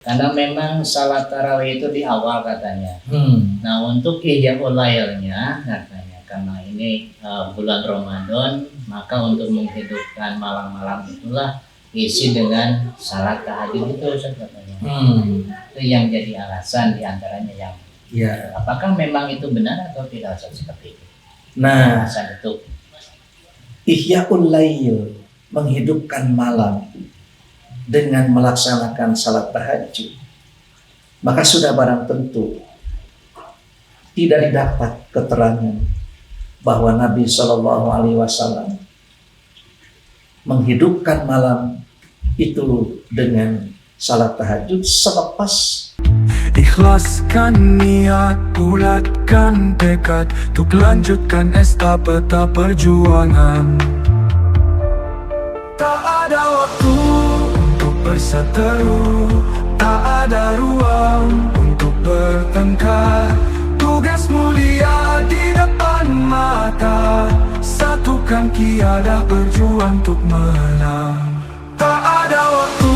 Karena memang salat tarawih itu di awal katanya. Nah untuk Ihya'ul Lailnya katanya karena ini bulan Ramadan, maka untuk menghidupkan malam-malam itulah isi dengan salat tahajud itu katanya. Itu yang jadi alasan diantaranya yang. Ya. Apakah memang itu benar atau tidak seperti itu? Nah, alasan itu. Ihya'ul Lail, menghidupkan malam dengan melaksanakan salat tahajud, maka sudah barang tentu tidak didapat keterangan bahwa Nabi Shallallahu Alaihi Wasallam menghidupkan malam itu dengan salat tahajud selepas ikhlaskan niat, bulatkan tekad untuk lanjutkan estafeta perjuangan. Tak ada waktu untuk berseteru, tak ada ruang untuk bertengkar. Tugas mulia di depan mata, satukan kiada berjuang untuk menang. Tak ada waktu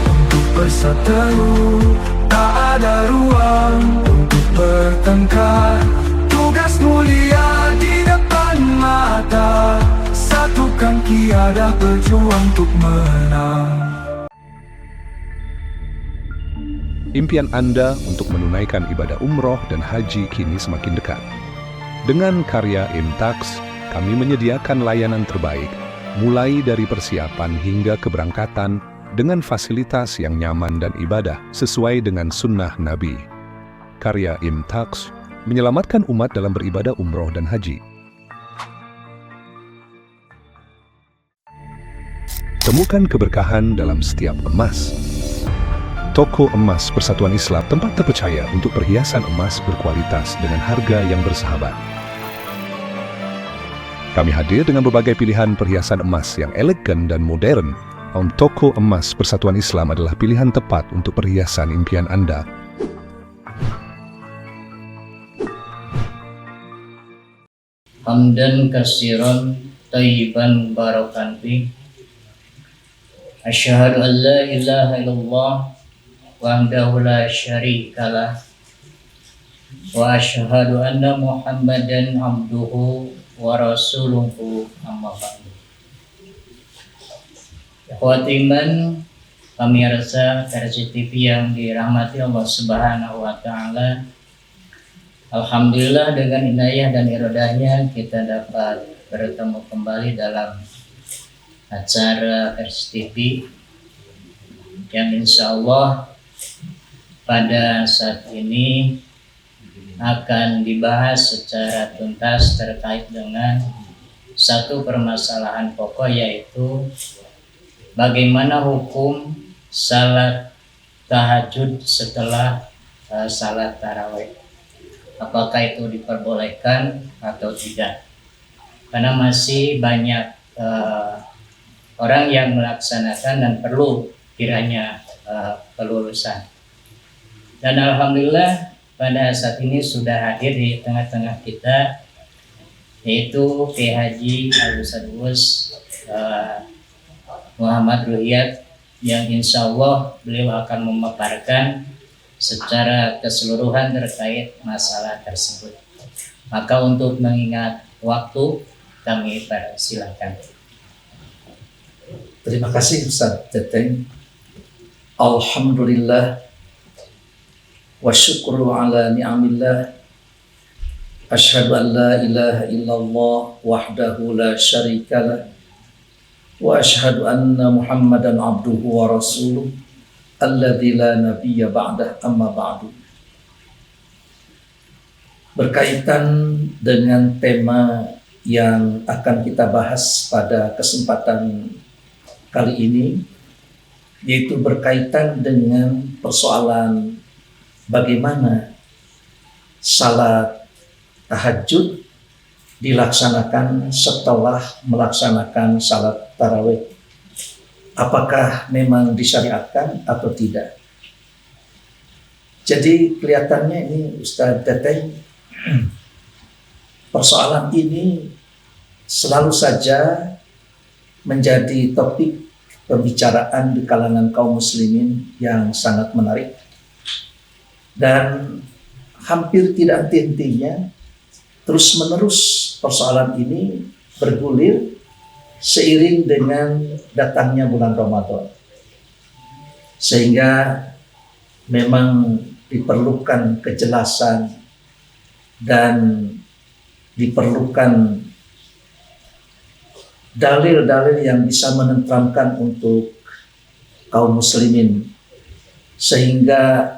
untuk berseteru, tak ada ruang untuk bertengkar. Tugas mulia di depan mata, satukan kiada berjuang untuk menang. Impian Anda untuk menunaikan ibadah umroh dan haji kini semakin dekat. Dengan karya Imtax, kami menyediakan layanan terbaik, mulai dari persiapan hingga keberangkatan dengan fasilitas yang nyaman dan ibadah sesuai dengan sunnah Nabi. Karya Imtax menyelamatkan umat dalam beribadah umroh dan haji. Temukan keberkahan dalam setiap emas. Toko Emas Persatuan Islam, tempat terpercaya untuk perhiasan emas berkualitas dengan harga yang bersahabat. Kami hadir dengan berbagai pilihan perhiasan emas yang elegan dan modern. Toko Emas Persatuan Islam adalah pilihan tepat untuk perhiasan impian Anda. Hamdan katsiran thayyiban barakan fi. Asyhadu an la ilaha illallah wahdahu la syarikalah wa asyhadu anna Muhammadan abduhu wa rasuluhu amma ba'du. Ikhwatiman, pemirsa Versi TV yang dirahmati Allah Subhanahu wa taala. Alhamdulillah dengan inayah dan iradahnya kita dapat bertemu kembali dalam acara Versi TV yang insya Allah pada saat ini akan dibahas secara tuntas terkait dengan satu permasalahan pokok, yaitu bagaimana hukum salat tahajud setelah salat tarawih. Apakah itu diperbolehkan atau tidak? Karena masih banyak orang yang melaksanakan dan perlu kiranya pelurusan. Dan alhamdulillah pada saat ini sudah hadir di tengah-tengah kita, yaitu Kiai Haji Al-Ustadz Muhammad Ruhiyat, yang insya Allah beliau akan memaparkan secara keseluruhan terkait masalah tersebut. Maka untuk mengingat waktu, kami persilakan. Terima kasih Ustaz Teteng. Alhamdulillah wa syukru ala ni'amillah. Asyhadu an la ilaha illallah wahdahu la syarikalah wa asyhadu anna Muhammadan abduhu wa rasuluh alladzi la nabiyya ba'dah, amma ba'du. Berkaitan dengan tema yang akan kita bahas pada kesempatan kali ini, yaitu berkaitan dengan persoalan bagaimana salat tahajud dilaksanakan setelah melaksanakan salat tarawih. Apakah memang disyariatkan atau tidak? Jadi kelihatannya ini Ustaz Teteng, persoalan ini selalu saja menjadi topik pembicaraan di kalangan kaum muslimin yang sangat menarik. Dan hampir tidak henti-hentinya terus-menerus persoalan ini bergulir seiring dengan datangnya bulan Ramadan. Sehingga memang diperlukan kejelasan dan diperlukan dalil-dalil yang bisa menenteramkan untuk kaum muslimin, sehingga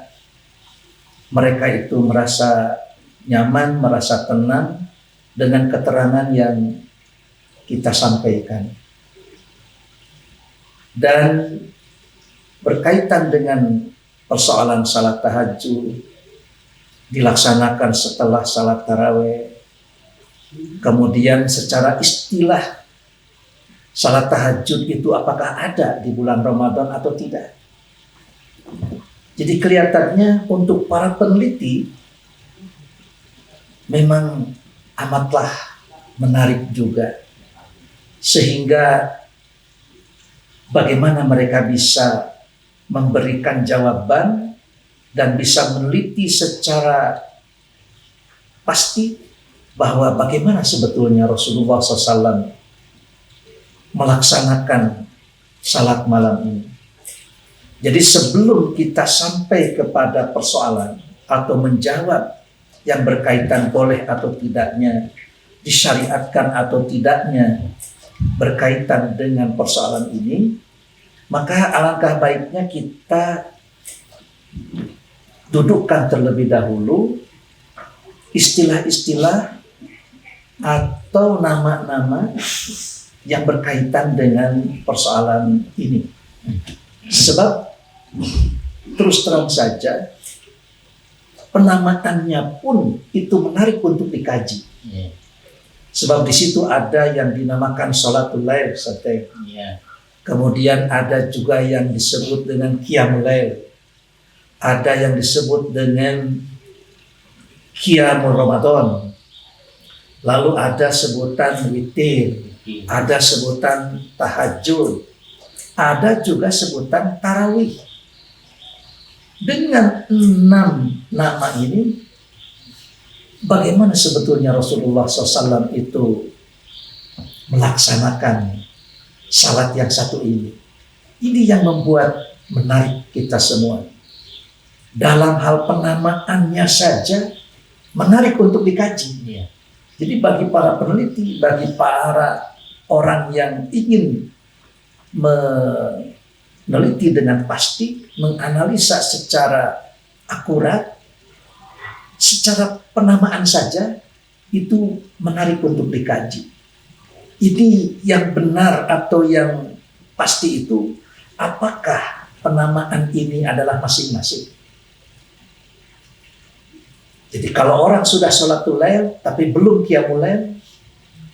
mereka itu merasa nyaman, merasa tenang dengan keterangan yang kita sampaikan. Dan berkaitan dengan persoalan salat tahajud dilaksanakan setelah salat tarawih, kemudian secara istilah salat tahajud itu apakah ada di bulan Ramadan atau tidak. Jadi kelihatannya untuk para peneliti memang amatlah menarik juga, sehingga bagaimana mereka bisa memberikan jawaban dan bisa meneliti secara pasti bahwa bagaimana sebetulnya Rasulullah SAW melaksanakan salat malam ini. Jadi sebelum kita sampai kepada persoalan atau menjawab yang berkaitan boleh atau tidaknya, disyariatkan atau tidaknya berkaitan dengan persoalan ini, maka alangkah baiknya kita dudukkan terlebih dahulu istilah-istilah atau nama-nama yang berkaitan dengan persoalan ini. Sebab terus terang saja penamaannya pun itu menarik untuk dikaji. Sebab di situ ada yang dinamakan sholatul lail, kemudian ada juga yang disebut dengan qiyamul lail, ada yang disebut dengan qiyamul Ramadan, lalu ada sebutan witir, ada sebutan tahajud, ada juga sebutan tarawih. Dengan 6 nama ini, bagaimana sebetulnya Rasulullah SAW itu melaksanakan salat yang satu ini? Ini yang membuat menarik kita semua. Dalam hal penamaannya saja menarik untuk dikaji. Jadi bagi para peneliti, bagi para orang yang ingin meneliti dengan pasti, menganalisa secara akurat, secara penamaan saja itu menarik untuk dikaji. Ini yang benar atau yang pasti itu, apakah penamaan ini adalah masing-masing. Jadi kalau orang sudah sholatul lail tapi belum qiyamul lail,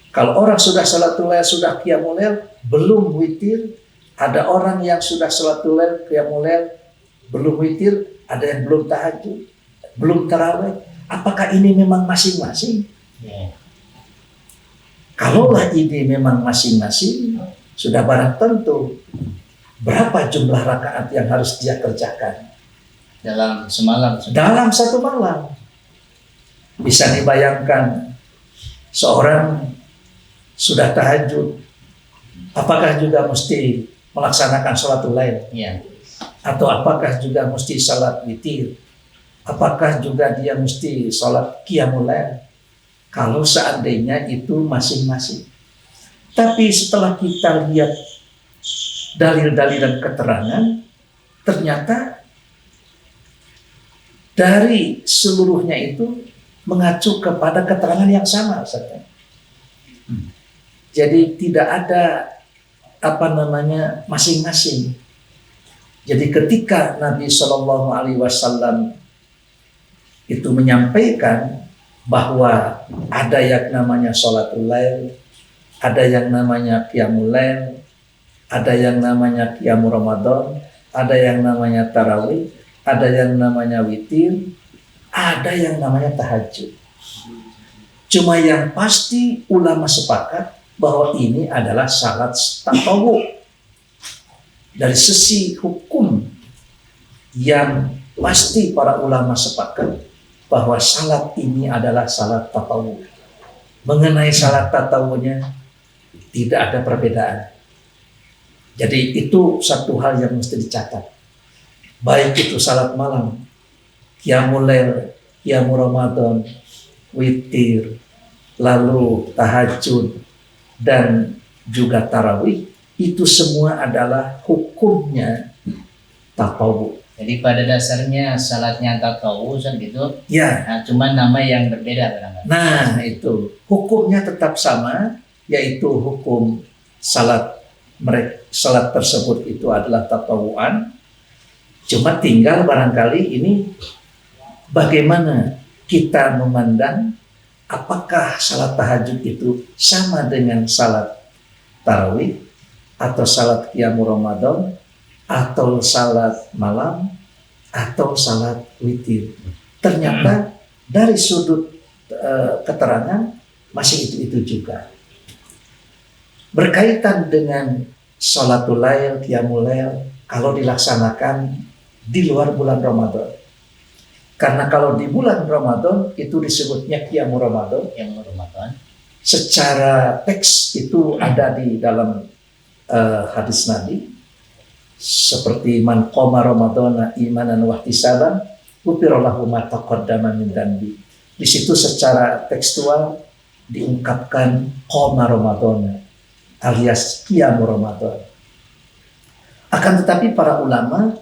kalau orang sudah sholatul lail sudah qiyamul lail belum witir, ada orang yang sudah sholatul lail qiyamul lail belum witir, ada yang belum tahajud, belum tarawih. Apakah ini memang masing-masing? Kalaulah ini memang masing-masing, sudah barang tentu berapa jumlah rakaat yang harus dia kerjakan dalam semalam. Dalam satu malam. Bisa dibayangkan seorang sudah tahajud, apakah juga mesti melaksanakan sholatul lail? Atau apakah juga mesti salat witir? Apakah juga dia mesti sholat qiyamul lail? Kalau seandainya itu masing-masing. Tapi setelah kita lihat dalil-dalil dan keterangan, ternyata dari seluruhnya itu mengacu kepada keterangan yang sama. Jadi tidak ada masing-masing. Jadi ketika Nabi SAW itu menyampaikan bahwa ada yang namanya sholatul lail, ada yang namanya qiyamul lail, ada yang namanya qiyamul Ramadan, ada yang namanya tarawih, ada yang namanya witir, ada yang namanya tahajud. Cuma yang pasti ulama sepakat bahwa ini adalah salat tatawwu. dari sisi hukum yang pasti para ulama sepakat bahwa salat ini adalah salat tatawwu. Mengenai salat tatawunya tidak ada perbedaan. Jadi itu satu hal yang mesti dicatat. Baik itu salat malam, qiyamul lail, qiyamul Ramadan, witir, lalu tahajud, dan juga tarawih, itu semua adalah hukumnya tatawwu. Jadi pada dasarnya salatnya tatawwu gitu. Ya. Nah, cuma nama yang berbeda barangkali. Nah, itu hukumnya tetap sama, yaitu hukum salat tersebut itu adalah tatawuan. Cuma tinggal barangkali ini bagaimana kita memandang apakah salat tahajud itu sama dengan salat tarawih atau salat qiyamul Ramadan atau salat malam atau salat witir. Ternyata dari sudut keterangan masih itu juga. Berkaitan dengan sholatul lail, qiyamul lail, kalau dilaksanakan di luar bulan Ramadan. Karena kalau di bulan Ramadan itu disebutnya qiyamul Ramadan. Qiyamul Ramadan. Secara teks itu ada di dalam hadis Nabi. Seperti man qoma ramadhana imanan wa ihtisaban ghufira lahu ma taqaddama min dhanbi. Di situ secara tekstual diungkapkan qoma ramadhana alias qiyamul Ramadan. Akan tetapi para ulama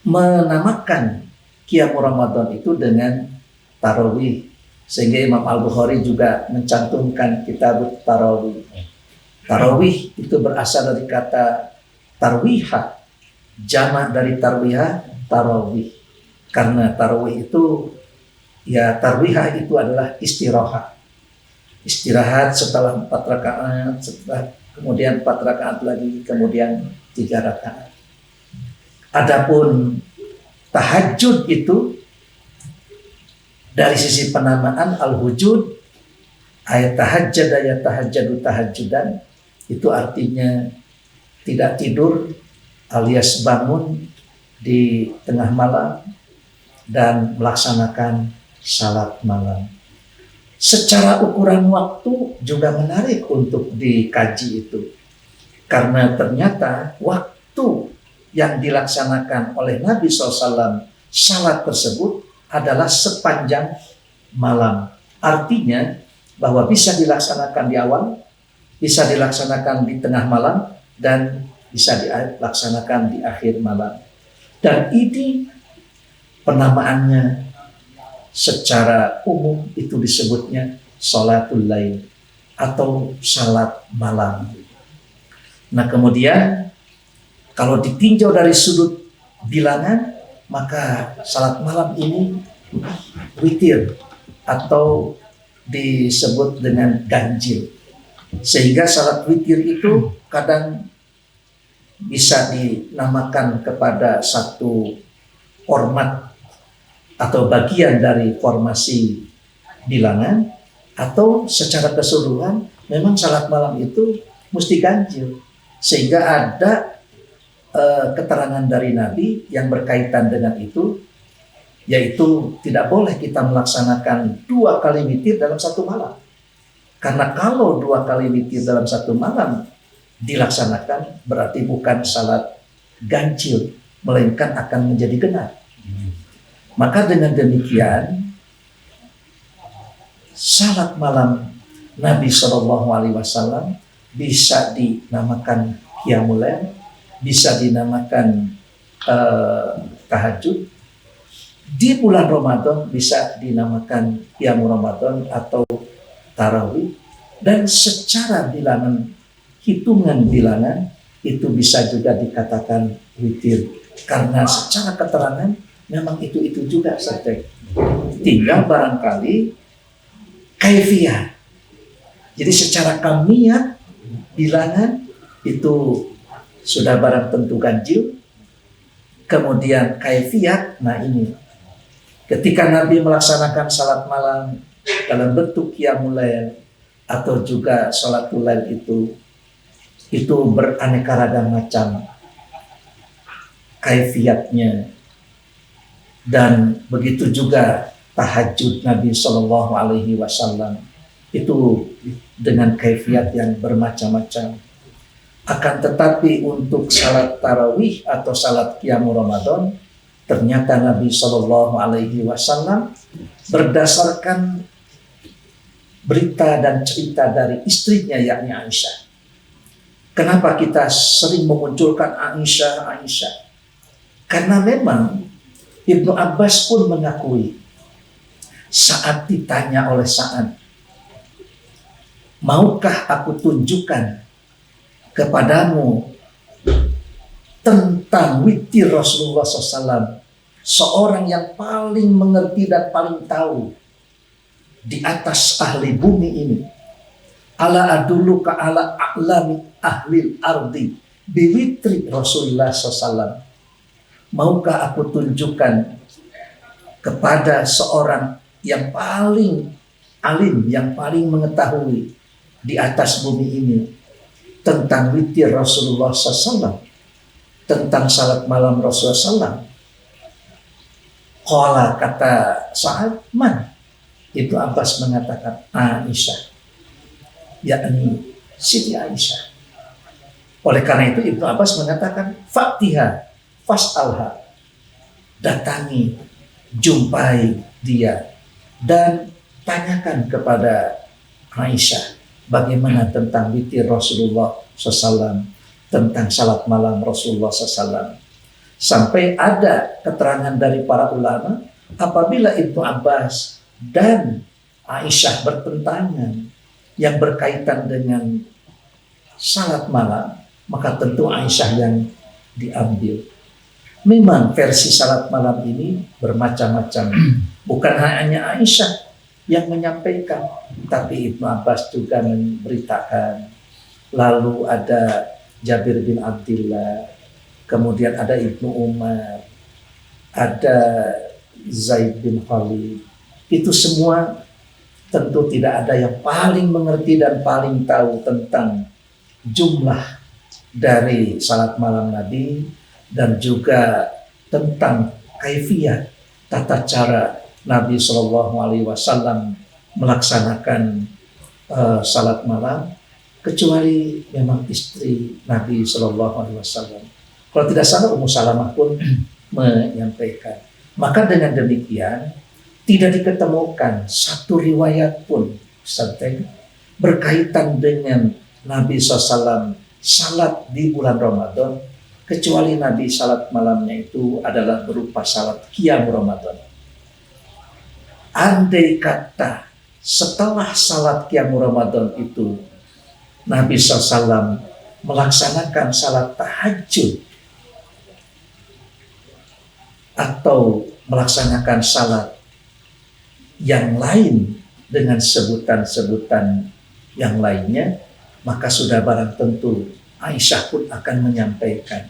menamakan qiyamul Ramadan itu dengan tarawih, sehingga Imam Al-Bukhari juga mencantumkan kitab tarawih. Tarawih itu berasal dari kata tarwiha, jamak dari tarwiha, tarawih. Karena tarawih itu, ya tarwiha itu adalah istirahat. Istirahat setelah 4 rakaat, kemudian 4 rakaat lagi, kemudian 3 rakaat. Adapun tahajud itu dari sisi penamaan al-hujud, ayat tahajjud, ayat tahajjadu tahajjudan, itu artinya tidak tidur alias bangun di tengah malam dan melaksanakan salat malam. Secara ukuran waktu juga menarik untuk dikaji itu. Karena ternyata waktu yang dilaksanakan oleh Nabi SAW salat tersebut adalah sepanjang malam. Artinya bahwa bisa dilaksanakan di awal, bisa dilaksanakan di tengah malam, dan bisa dilaksanakan di akhir malam. Dan ini penamaannya secara umum itu disebutnya sholatul lail atau salat malam. Nah kemudian kalau ditinjau dari sudut bilangan, maka salat malam ini witir atau disebut dengan ganjil. Sehingga salat witir itu kadang bisa dinamakan kepada satu format atau bagian dari formasi bilangan, atau secara keseluruhan memang salat malam itu mesti ganjil. Sehingga ada keterangan dari Nabi yang berkaitan dengan itu, yaitu tidak boleh kita melaksanakan 2 kali witir dalam satu malam. Karena kalau 2 kali witir dalam satu malam dilaksanakan, berarti bukan salat ganjil, melainkan akan menjadi genap. Maka dengan demikian, salat malam Nabi SAW bisa dinamakan qiyamul lail, bisa dinamakan tahajud. Di bulan Ramadan bisa dinamakan qiyamul Ramadan atau tarawih, dan secara bilangan, hitungan bilangan itu bisa juga dikatakan witir, karena secara keterangan memang itu juga saja. Tinggal barangkali kaifiyah. Jadi secara kamiyah bilangan itu sudah barang tentu ganjil. Kemudian kaifiyat, nah ini ketika Nabi melaksanakan salat malam dalam bentuk qiyamul lail atau juga sholatul lail itu beraneka ragam macam. kaifiatnya, dan begitu juga tahajud Nabi Shallallahu Alaihi Wasallam itu dengan kaifiat yang bermacam-macam. Akan tetapi untuk salat tarawih atau salat qiyam Ramadan, ternyata Nabi Shallallahu Alaihi Wasallam berdasarkan berita dan cerita dari istrinya yakni Aisyah. Kenapa kita sering memunculkan Aisyah? Karena memang Ibnu Abbas pun mengakui saat ditanya oleh Sa'ad, maukah aku tunjukkan kepadamu tentang witir Rasulullah SAW, seorang yang paling mengerti dan paling tahu di atas ahli bumi ini. Ala adulluka ala a'lami ahlil ardi biwitri Rasulullah SAW. Maukah aku tunjukkan kepada seorang yang paling alim, yang paling mengetahui di atas bumi ini tentang witir Rasulullah SAW, tentang salat malam Rasulullah SAW. Qala, kata Sa'ad, man? Ibnu Abbas mengatakan Aisyah, yakni Siti Aisyah. Oleh karena itu Ibnu Abbas mengatakan fa'tiha fas'alha, datangi, jumpai dia dan tanyakan kepada Aisyah bagaimana tentang witir Rasulullah SAW, tentang salat malam Rasulullah SAW. Sampai ada keterangan dari para ulama, apabila Ibnu Abbas dan Aisyah bertentangan yang berkaitan dengan salat malam, maka tentu Aisyah yang diambil. Memang versi salat malam ini bermacam-macam. Bukan hanya Aisyah yang menyampaikan, tapi Ibnu Abbas juga memberitakan. Lalu ada Jabir bin Abdullah, kemudian ada Ibnu Umar, ada Zaid bin Khalid. Itu semua tentu tidak ada yang paling mengerti dan paling tahu tentang jumlah dari salat malam Nabi dan juga tentang kaifiat tata cara Nabi Shallallahu Alaihi Wasallam melaksanakan salat malam, kecuali memang istri Nabi Shallallahu Alaihi Wasallam. Kalau tidak salah Ummu Salamah pun menyampaikan. Maka dengan demikian tidak diketemukan satu riwayat pun berkaitan dengan Nabi SAW salat di bulan Ramadan, kecuali Nabi salat malamnya itu adalah berupa salat qiyam Ramadan. Andai kata setelah salat qiyam Ramadan itu Nabi SAW melaksanakan salat tahajud atau melaksanakan salat yang lain dengan sebutan-sebutan yang lainnya, maka sudah barang tentu Aisyah pun akan menyampaikan.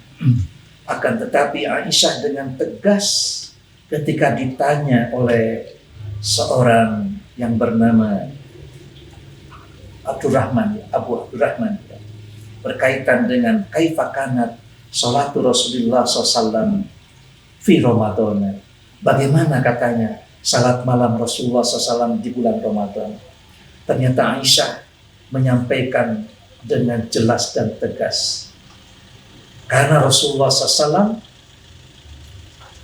Akan tetapi Aisyah dengan tegas ketika ditanya oleh seorang yang bernama Abu Abdurrahman berkaitan dengan kaifa kanat salatu Rasulullah SAW fi Ramadan, bagaimana katanya salat malam Rasulullah SAW di bulan Ramadan. Ternyata Aisyah menyampaikan dengan jelas dan tegas, karena Rasulullah SAW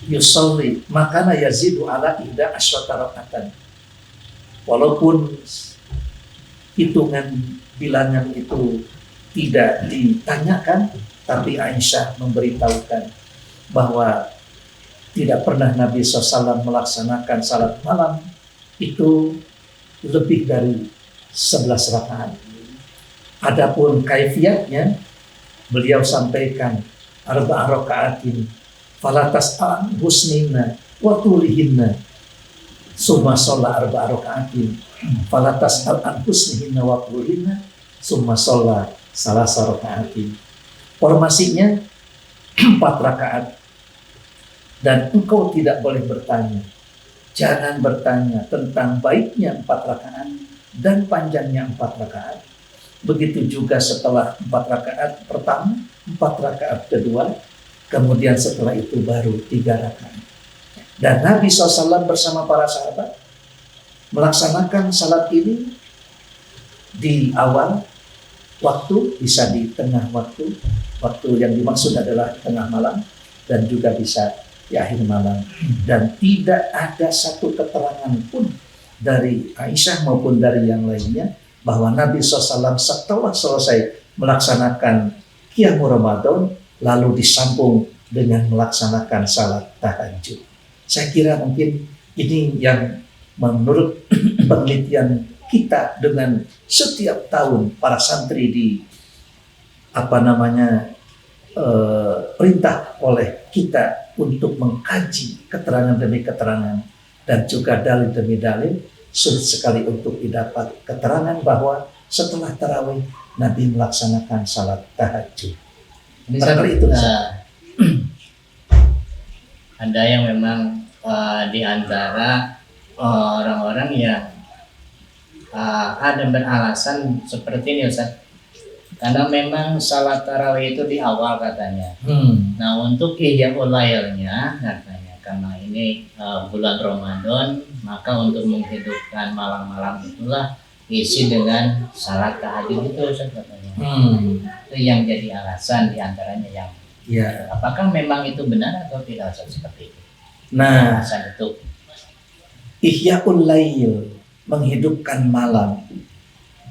yusalli makana yazidu ala ihda asyata rakatan. Walaupun hitungan bilangan itu tidak ditanyakan, tapi Aisyah memberitahukan bahwa tidak pernah Nabi SAW melaksanakan salat malam itu lebih dari 11 rakaat. Adapun kaifiatnya beliau sampaikan arba'a rakaatin falatas an husnina wa tulihinna summa shalla arba'a rakaatin falatas an husnina wa tulihinna summa shalla salasa rakaatin. Formasinya 4 rakaat. Dan engkau tidak boleh bertanya. Jangan bertanya tentang baiknya 4 rakaat dan panjangnya 4 rakaat. Begitu juga setelah 4 rakaat pertama, 4 rakaat kedua, kemudian setelah itu baru 3 rakaat. Dan Nabi SAW bersama para sahabat melaksanakan salat ini di awal waktu, bisa di tengah waktu. Waktu yang dimaksud adalah tengah malam, dan juga bisa di akhir malam. Dan tidak ada satu keterangan pun dari Aisyah maupun dari yang lainnya bahwa Nabi SAW setelah selesai melaksanakan Qiyamul Ramadan lalu disambung dengan melaksanakan salat tahajud. Saya kira mungkin ini yang menurut penelitian kita dengan setiap tahun para santri di perintah oleh kita untuk mengkaji keterangan demi keterangan dan juga dalil demi dalil, sulit sekali untuk didapat keterangan bahwa setelah tarawih Nabi melaksanakan salat tahajud. Barangkali itu ada yang memang di antara orang-orang yang ada beralasan seperti ini, Ustaz. Karena memang salat tarawih itu di awal katanya. Nah, untuk Qiyamul Lailnya katanya karena ini bulan Ramadan, maka untuk menghidupkan malam-malam itulah isi dengan salat tahajud itu, Ustaz, katanya. Itu yang jadi alasan di antaranya yang apakah memang itu benar atau tidak, Ustaz, seperti itu? Nah, alasan itu Ihya'ul Lail, menghidupkan malam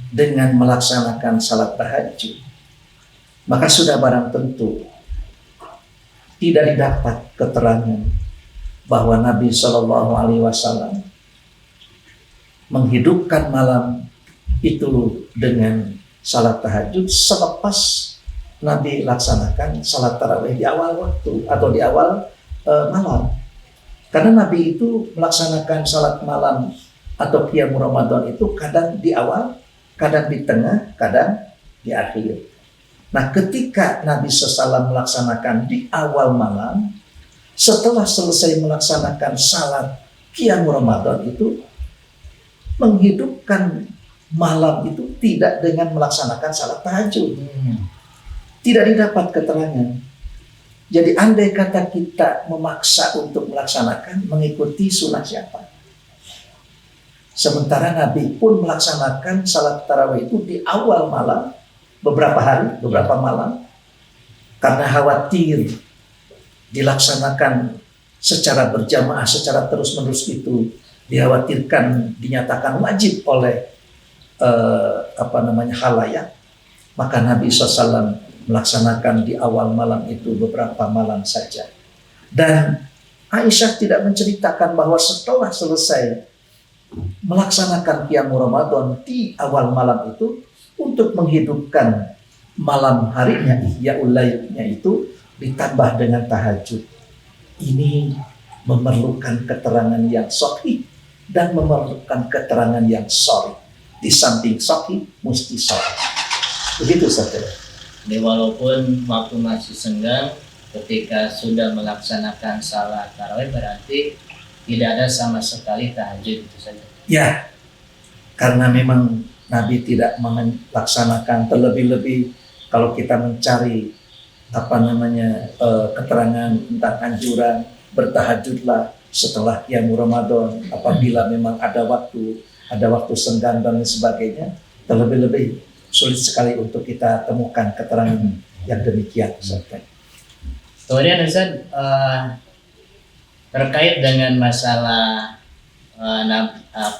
dengan melaksanakan salat tahajud, maka sudah barang tentu tidak didapat keterangan bahwa Nabi SAW menghidupkan malam itu dengan salat tahajud selepas Nabi laksanakan salat tarawih di awal waktu atau di awal malam. Karena Nabi itu melaksanakan salat malam atau Qiyamul Ramadan itu kadang di awal, kadang di tengah, kadang di akhir. Nah, ketika Nabi SAW melaksanakan di awal malam, setelah selesai melaksanakan salat Qiyamul Ramadan itu, menghidupkan malam itu tidak dengan melaksanakan salat tahajud. Tidak didapat keterangan. Jadi andai kata kita memaksa untuk melaksanakan, mengikuti sunnah siapa? Sementara Nabi pun melaksanakan salat tarawih itu di awal malam, beberapa hari, beberapa malam, karena khawatir dilaksanakan secara berjamaah, secara terus-menerus itu dikhawatirkan dinyatakan wajib oleh khalayak, maka Nabi SAW melaksanakan di awal malam itu beberapa malam saja. Dan Aisyah tidak menceritakan bahwa setelah selesai melaksanakan Qiyamul Ramadan di awal malam itu untuk menghidupkan malam harinya, Ihya'ul Lailnya itu ditambah dengan tahajud. Ini memerlukan keterangan yang sahih dan memerlukan keterangan yang sahih. Di samping sahih mesti sahih. Begitu saja. Jadi walaupun waktu masih senggang, ketika sudah melaksanakan salat tarawih berarti tidak ada sama sekali tahajud itu saja. Ya, karena memang Nabi tidak melaksanakan, terlebih-lebih kalau kita mencari keterangan tentang anjuran bertahajudlah setelah Qiyamul Ramadan apabila memang ada waktu senggang dan sebagainya, terlebih-lebih sulit sekali untuk kita temukan keterangan yang demikian. Kemudian Ustaz, terkait dengan masalah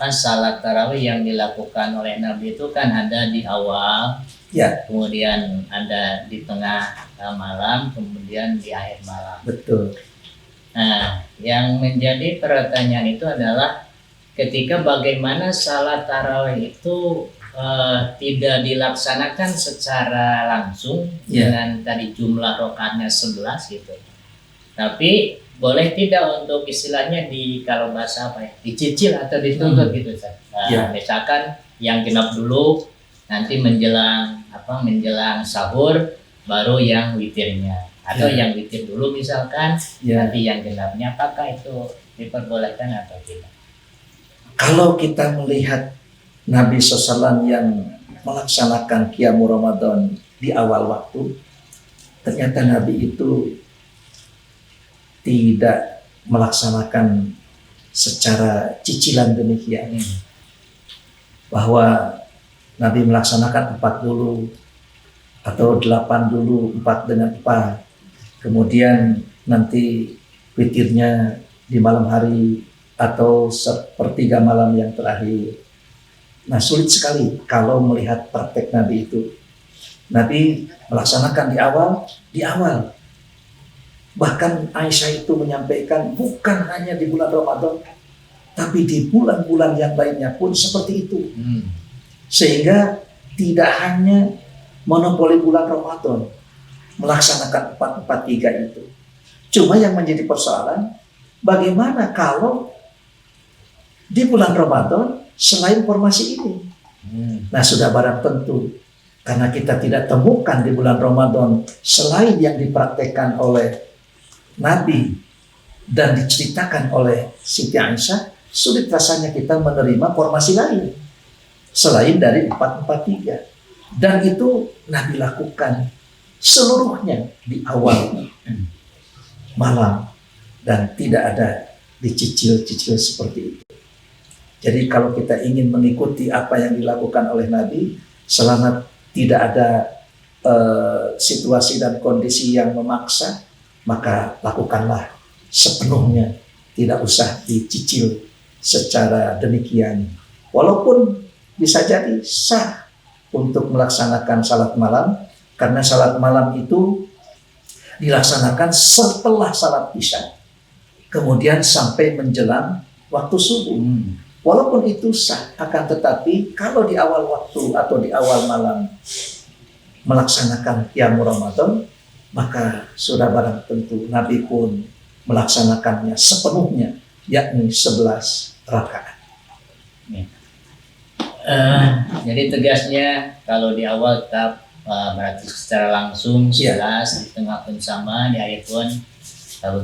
salat tarawih yang dilakukan oleh Nabi itu kan ada di awal, kemudian ada di tengah malam, kemudian di akhir malam. Betul. Nah, yang menjadi pertanyaan itu adalah ketika bagaimana salat tarawih itu tidak dilaksanakan secara langsung dengan tadi jumlah rakaatnya 11 gitu. Tapi boleh tidak untuk istilahnya kalau bahasa dicicil atau dituntut gitu. Nah, misalkan yang genap dulu, nanti menjelang sahur baru yang witirnya, atau yang witir dulu misalkan, nanti yang genapnya, apakah itu diperbolehkan atau tidak? Kalau kita melihat Nabi SAW yang melaksanakan Qiyamul Ramadan di awal waktu, ternyata Nabi itu tidak melaksanakan secara cicilan demikian, bahwa Nabi melaksanakan 4 dulu atau 8 dulu, 4 dengan 4, kemudian nanti witirnya di malam hari atau sepertiga malam yang terakhir. Nah, sulit sekali kalau melihat praktek Nabi itu. Nabi melaksanakan di awal. Bahkan Aisyah itu menyampaikan bukan hanya di bulan Ramadan, tapi di bulan-bulan yang lainnya pun seperti itu. Sehingga tidak hanya monopoli bulan Ramadan melaksanakan 4-4-3 itu. Cuma yang menjadi persoalan, bagaimana kalau di bulan Ramadan selain formasi ini? Nah, sudah barang tentu, karena kita tidak temukan di bulan Ramadan selain yang dipraktekkan oleh Nabi dan diceritakan oleh Siti Aisyah, sulit rasanya kita menerima formasi lain selain dari 4-4-3. Dan itu Nabi lakukan seluruhnya di awal malam dan tidak ada dicicil-cicil seperti itu. Jadi kalau kita ingin mengikuti apa yang dilakukan oleh Nabi, selama tidak ada situasi dan kondisi yang memaksa, maka lakukanlah sepenuhnya, tidak usah dicicil secara demikian. Walaupun bisa jadi sah untuk melaksanakan salat malam, karena salat malam itu dilaksanakan setelah salat isya, kemudian sampai menjelang waktu subuh. Walaupun itu sah, akan tetapi kalau di awal waktu atau di awal malam melaksanakan qiyamul Ramadan, maka sudah barang tentu Nabi pun melaksanakannya sepenuhnya, yakni 11 rakaat. Jadi tegasnya kalau di awal tetap berarti secara langsung 11, di tengah pun sama, di akhir pun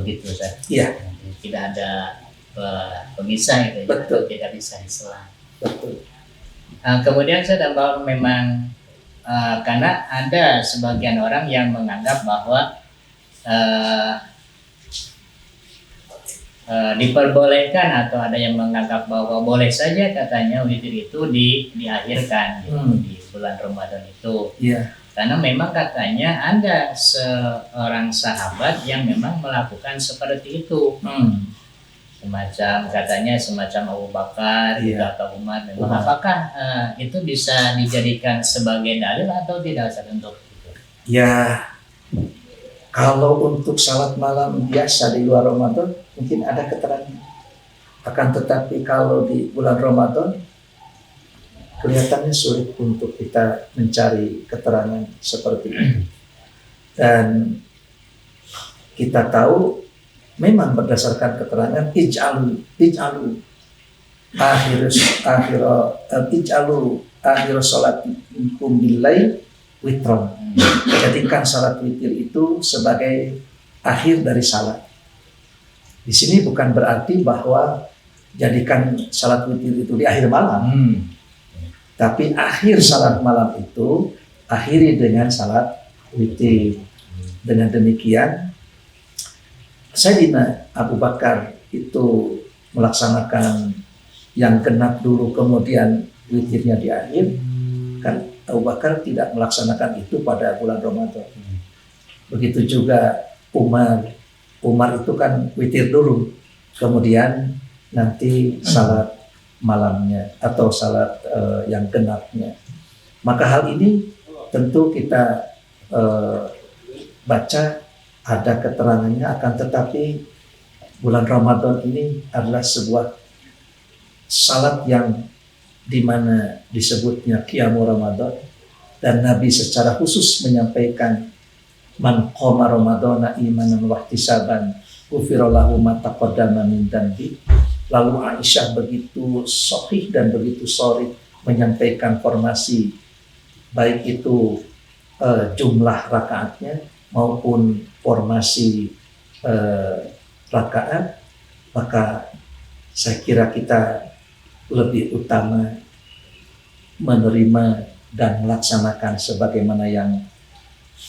begitu, Ustaz. Iya. Tidak ada pemisah itu, betul. Tidak bisa diselang. Betul. Kemudian saya tambah memang karena ada sebagian orang yang menganggap bahwa diperbolehkan, atau ada yang menganggap bahwa boleh saja katanya witir itu diakhirkan di bulan Ramadan itu. Karena memang katanya ada seorang sahabat yang memang melakukan seperti itu. Semacam Abu Bakar atau Umar. Memang apakah itu bisa dijadikan sebagai dalil atau tidak untuk itu? Ya, kalau untuk salat malam biasa di luar Ramadan mungkin ada keterangan. Akan tetapi kalau di bulan Ramadan kelihatannya sulit untuk kita mencari keterangan seperti itu. Dan kita tahu memang berdasarkan keterangan ij'alu akhir salatikum billail witron. Jadikan salat witir itu sebagai akhir dari salat. Di sini bukan berarti bahwa jadikan salat witir itu di akhir malam. Tapi akhir salat malam itu akhiri dengan salat witir. Dengan demikian Sayyidina Abu Bakar itu melaksanakan yang genap dulu, kemudian witirnya di akhir. Kan Abu Bakar tidak melaksanakan itu pada bulan Ramadan. Begitu juga Umar itu kan witir dulu, kemudian nanti salat malamnya atau salat yang genapnya. Maka hal ini tentu kita baca ada keterangannya, akan tetapi bulan Ramadan ini adalah sebuah salat yang dimana disebutnya qiyamul Ramadan, dan Nabi secara khusus menyampaikan man qoma ramadhana imanan wa ihtisaban ghufira lahu ma taqaddama min dhanbi. Lalu Aisyah begitu sahih dan begitu sharih menyampaikan formasi, baik itu jumlah rakaatnya maupun formasi rakaat. Maka saya kira kita lebih utama menerima dan melaksanakan sebagaimana yang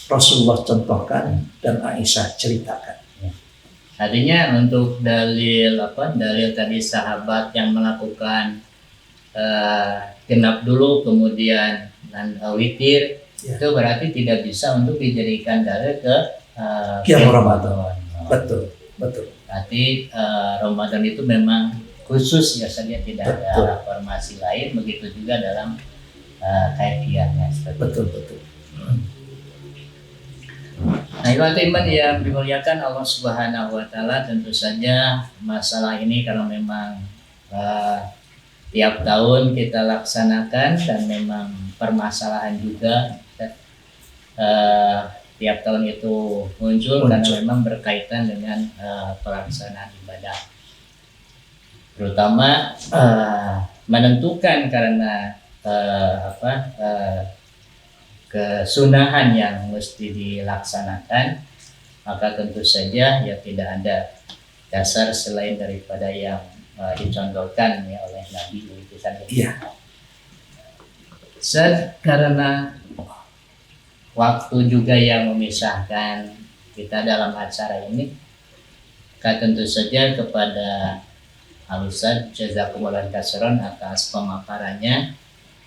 Rasulullah contohkan dan Aisyah ceritakan. Artinya untuk dalil tadi sahabat yang melakukan genap dulu kemudian witir, Ya. itu berarti tidak bisa untuk dijadikan dalil ke Qiyam Ramadan. Betul. Berarti Ramadan itu memang khusus ya saja, tidak Betul. ada formasi lain, begitu juga dalam kaifiahnya. Betul. Nah, ikhwati iman yang dimuliakan Allah Subhanahu wa taala, tentu saja masalah ini kalau memang tiap tahun kita laksanakan dan memang permasalahan juga tiap tahun itu muncul karena memang berkaitan dengan pelaksanaan ibadah. Terutama menentukan karena kesunahan yang mesti dilaksanakan, maka tentu saja ya tidak ada dasar selain daripada yang dicontohkan ya oleh Nabi itu saja. Iya. Karena waktu juga yang memisahkan kita dalam acara ini, maka tentu saja kepada Al-Ustaz jazakumullah khairan atas pemaparannya,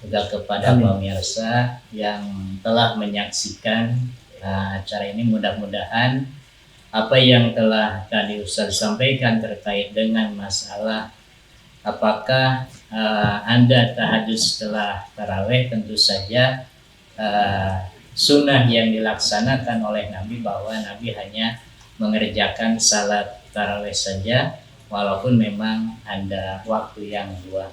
juga kepada pemirsa yang telah menyaksikan acara ini. Mudah-mudahan apa yang telah tadi Ustaz sampaikan terkait dengan masalah apakah Anda tahajud setelah tarawih, tentu saja sunnah yang dilaksanakan oleh Nabi bahwa Nabi hanya mengerjakan salat tarawih saja walaupun memang ada waktu yang luang.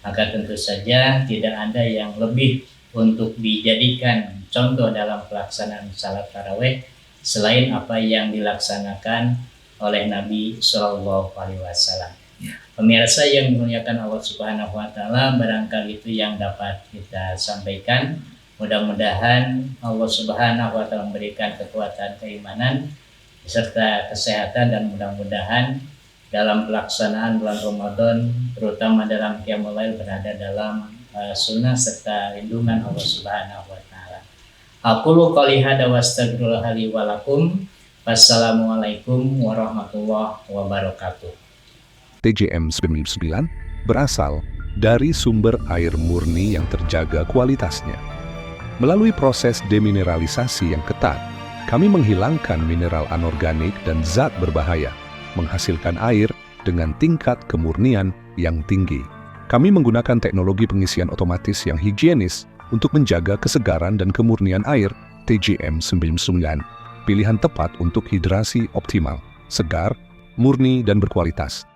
Maka tentu saja tidak ada yang lebih untuk dijadikan contoh dalam pelaksanaan salat tarawih selain apa yang dilaksanakan oleh Nabi Shallallahu Alaihi Wasallam. Pemirsa yang dimuliakan Allah Subhanahu Wa Taala, barangkali itu yang dapat kita sampaikan. Mudah-mudahan Allah Subhanahu Wa Taala memberikan kekuatan keimanan serta kesehatan, dan mudah-mudahan dalam pelaksanaan bulan Ramadan, terutama dalam Qiyamul Lail, berada dalam sunnah serta lindungan Allah Subhanahu wa taala. Aqulu qouli hadza wa astaghfirullah li wa lakum. Wassalamualaikum warahmatullahi wabarakatuh. TJM 99 berasal dari sumber air murni yang terjaga kualitasnya. Melalui proses demineralisasi yang ketat, kami menghilangkan mineral anorganik dan zat berbahaya, menghasilkan air dengan tingkat kemurnian yang tinggi. Kami menggunakan teknologi pengisian otomatis yang higienis untuk menjaga kesegaran dan kemurnian air. TJM 99, pilihan tepat untuk hidrasi optimal, segar, murni, dan berkualitas.